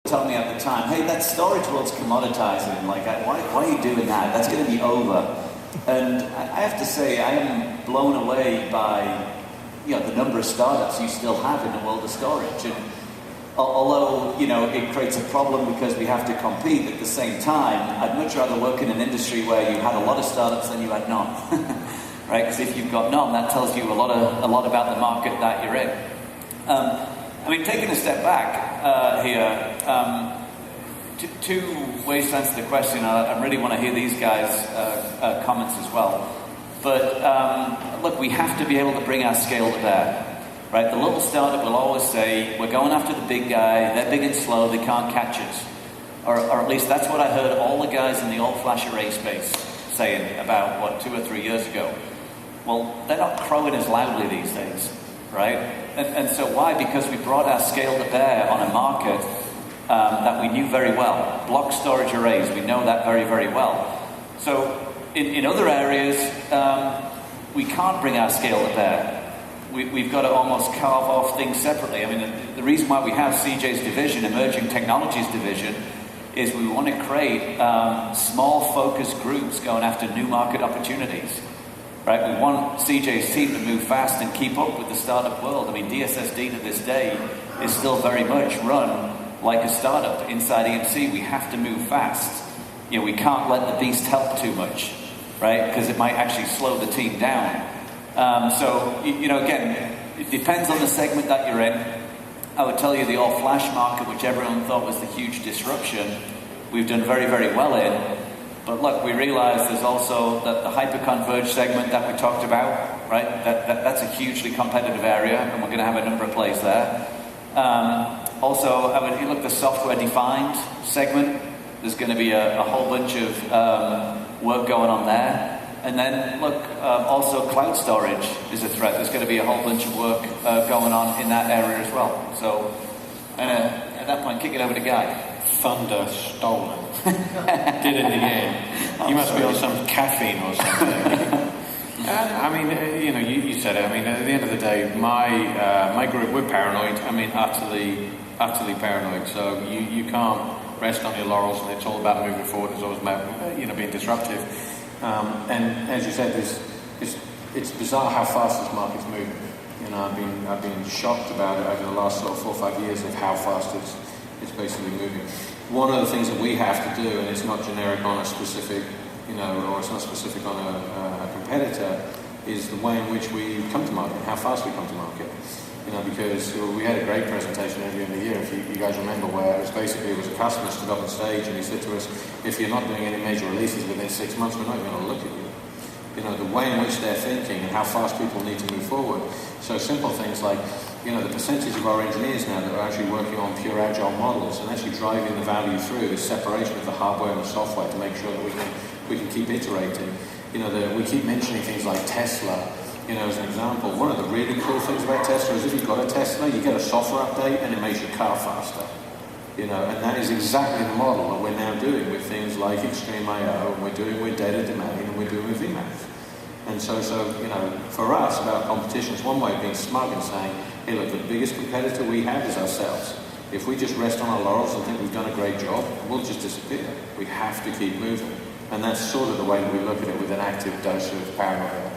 told me at the time, hey, that storage world's commoditizing. Like, why are you doing that? That's going to be over. And I have to say, I am blown away by the number of startups you still have in the world of storage. And although it creates a problem because we have to compete, at the same time, I'd much rather work in an industry where you had a lot of startups than you had none. Right? Because if you've got none, that tells you a lot about the market that you're in. I mean, taking a step back here, two ways to answer the question. I really want to hear these guys' comments as well. But look, we have to be able to bring our scale to bear. Right? The little startup will always say, we're going after the big guy, they're big and slow, they can't catch us. Or at least that's what I heard all the guys in the all-flash array space saying about, 2 or 3 years ago. Well, they're not crowing as loudly these days, right? And so why? Because we brought our scale to bear on a market that we knew very well. Block storage arrays, we know that very, very well. So in other areas, we can't bring our scale to bear. We've got to almost carve off things separately. I mean, the reason why we have CJ's division, Emerging Technologies Division, is we want to create small focused groups going after new market opportunities. Right? We want CJ's team to move fast and keep up with the startup world. I mean, DSSD to this day is still very much run like a startup. Inside EMC, we have to move fast. We can't let the beast help too much, right? Because it might actually slow the team down. So, again, it depends on the segment that you're in. I would tell you the all-flash market, which everyone thought was the huge disruption, we've done very, very well in. But look, we realize there's also the hyper-converged segment that we talked about, right? That's a hugely competitive area, and we're going to have a number of plays there. Also, if you look at the software-defined segment, there's going to be a whole bunch of work going on there. And then, look, also cloud storage is a threat. There's going to be a whole bunch of work going on in that area as well. So, at that point, kick it over to Guy. Thunder stolen. Did it again. You must be on some caffeine or something. I mean, you said it. I mean, at the end of the day, my group, we're paranoid. I mean, utterly paranoid. So you can't rest on your laurels, and it's all about moving forward. It's always about being disruptive. And as you said, it's bizarre how fast this market's moving. I've been shocked about it over the last sort of 4 or 5 years of how fast it's basically moving. One of the things that we have to do, and it's not generic on a specific, or it's not specific on a competitor, is the way in which we come to market, how fast we come to market. Because we had a great presentation earlier in the year, if you guys remember, where it was a customer stood up on stage and he said to us, if you're not doing any major releases within 6 months, we're not even going to look at you. The way in which they're thinking and how fast people need to move forward. So simple things like, the percentage of our engineers now that are actually working on pure agile models and actually driving the value through is separation of the hardware and the software to make sure that we can keep iterating. We keep mentioning things like Tesla. As an example, one of the really cool things about Tesla is if you've got a Tesla, you get a software update and it makes your car faster. And that is exactly the model that we're now doing with things like XtremIO, and we're doing with data domain, and we're doing with VMax. And so for us, about competition, it's one way of being smug and saying, hey, look, the biggest competitor we have is ourselves. If we just rest on our laurels and think we've done a great job, we'll just disappear. We have to keep moving. And that's sort of the way that we look at it, with an active dose of paranoia.